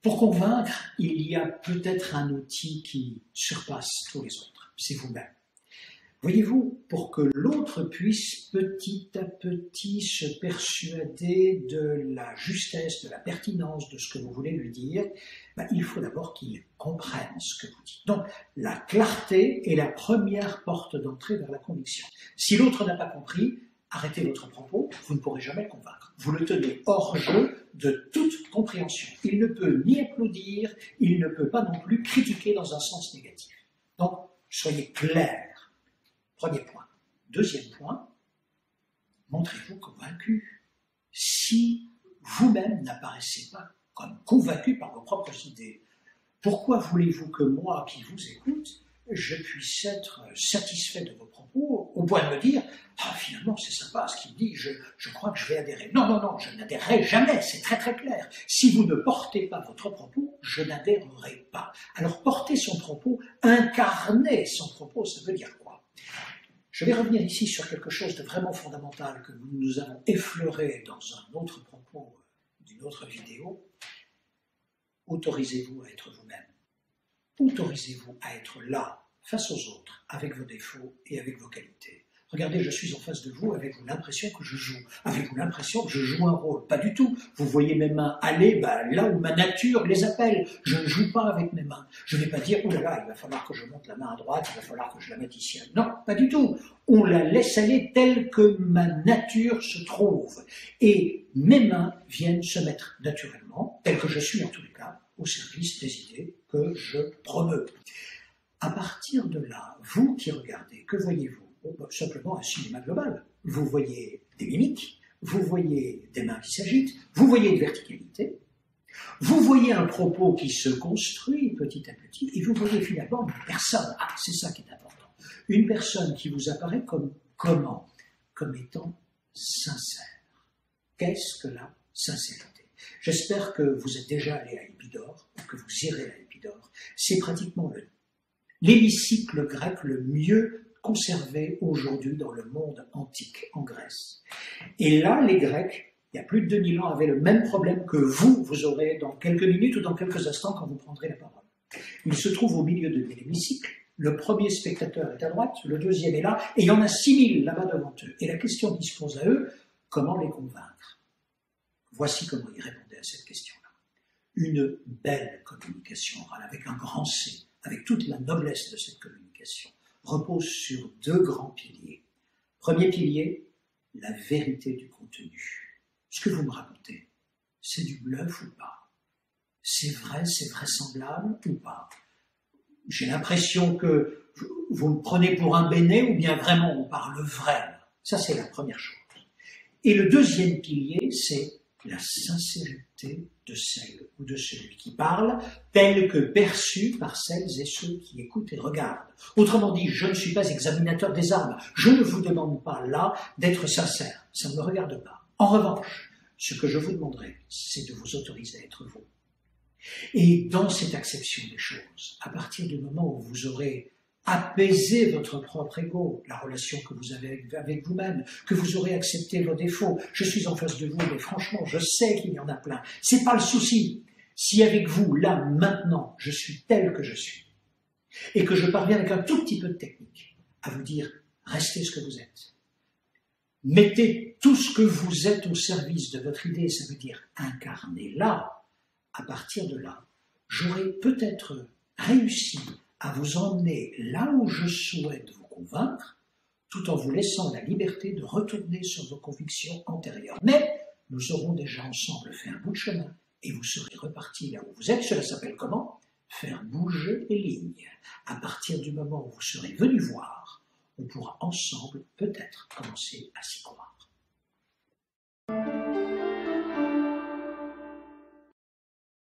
Pour convaincre, il y a peut-être un outil qui surpasse tous les autres, c'est vous-même. Voyez-vous, pour que l'autre puisse petit à petit se persuader de la justesse, de la pertinence de ce que vous voulez lui dire, il faut d'abord qu'il comprenne ce que vous dites. Donc, la clarté est la première porte d'entrée vers la conviction. Si l'autre n'a pas compris, arrêtez votre propos, vous ne pourrez jamais le convaincre. Vous le tenez hors jeu de toute compréhension. Il ne peut ni applaudir, il ne peut pas non plus critiquer dans un sens négatif. Donc, soyez clair. Premier point. Deuxième point, montrez-vous convaincu. Si vous-même n'apparaissez pas comme convaincu par vos propres idées, pourquoi voulez-vous que moi, qui vous écoute, je puisse être satisfait de vos propos, au point de me dire « Ah, finalement, c'est sympa ce qu'il dit, je crois que je vais adhérer. » Non, non, non, je n'adhérerai jamais, c'est très très clair. Si vous ne portez pas votre propos, je n'adhérerai pas. Alors, porter son propos, incarner son propos, ça veut dire quoi? Je vais revenir ici sur quelque chose de vraiment fondamental que nous avons effleuré dans un autre propos d'une autre vidéo. Autorisez-vous à être vous-même. Autorisez-vous à être là, face aux autres, avec vos défauts et avec vos qualités. Regardez, je suis en face de vous, avez-vous l'impression que je joue? Avez-vous l'impression que je joue un rôle? Pas du tout. Vous voyez mes mains aller là où ma nature les appelle. Je ne joue pas avec mes mains. Je ne vais pas dire, oh là là, il va falloir que je monte la main à droite, il va falloir que je la mette ici. Non, pas du tout. On la laisse aller telle que ma nature se trouve. Et mes mains viennent se mettre naturellement, tel que je suis en tous les cas, au service des idées que je promeux. À partir de là, vous qui regardez, que voyez-vous? Simplement un cinéma global. Vous voyez des mimiques, vous voyez des mains qui s'agitent, vous voyez une verticalité, vous voyez un propos qui se construit petit à petit, et vous voyez finalement une personne. Ah, c'est ça qui est important. Une personne qui vous apparaît comme comment? Comme étant sincère. Qu'est-ce que la sincérité? J'espère que vous êtes déjà allé à Épidore, ou que vous irez à Épidore. C'est pratiquement l'hémicycle grec le mieux conservé aujourd'hui dans le monde antique, en Grèce. Et là, les Grecs, il y a plus de 2000 ans, avaient le même problème que vous aurez dans quelques minutes ou dans quelques instants quand vous prendrez la parole. Il se trouve au milieu de l'hémicycle, le premier spectateur est à droite, le deuxième est là, et il y en a 6000 là-bas devant eux. Et la question qui se pose à eux, comment les convaincre? Voici comment ils répondaient à cette question-là. Une belle communication orale, avec un grand C, avec toute la noblesse de cette communication, repose sur deux grands piliers. Premier pilier, la vérité du contenu. Ce que vous me racontez, c'est du bluff ou pas? C'est vrai, c'est vraisemblable ou pas? J'ai l'impression que vous me prenez pour un béné ou bien vraiment on parle vrai. Ça, c'est la première chose. Et le deuxième pilier, c'est la sincérité de celle ou de celui qui parle, telle que perçue par celles et ceux qui écoutent et regardent. Autrement dit, je ne suis pas examinateur des armes. Je ne vous demande pas là d'être sincère. Ça ne me regarde pas. En revanche, ce que je vous demanderai, c'est de vous autoriser à être vous. Et dans cette acception des choses, à partir du moment où vous aurez apaisé votre propre ego, la relation que vous avez avec vous-même, que vous aurez accepté vos défauts. Je suis en face de vous, mais franchement, je sais qu'il y en a plein. C'est pas le souci. Si avec vous, là, maintenant, je suis tel que je suis, et que je parviens avec un tout petit peu de technique à vous dire, restez ce que vous êtes. Mettez tout ce que vous êtes au service de votre idée, ça veut dire incarnez-la. À partir de là, j'aurai peut-être réussi à vous emmener là où je souhaite vous convaincre, tout en vous laissant la liberté de retourner sur vos convictions antérieures. Mais nous aurons déjà ensemble fait un bout de chemin, et vous serez repartis là où vous êtes. Cela s'appelle comment? Faire bouger les lignes. À partir du moment où vous serez venus voir, on pourra ensemble peut-être commencer à s'y croire.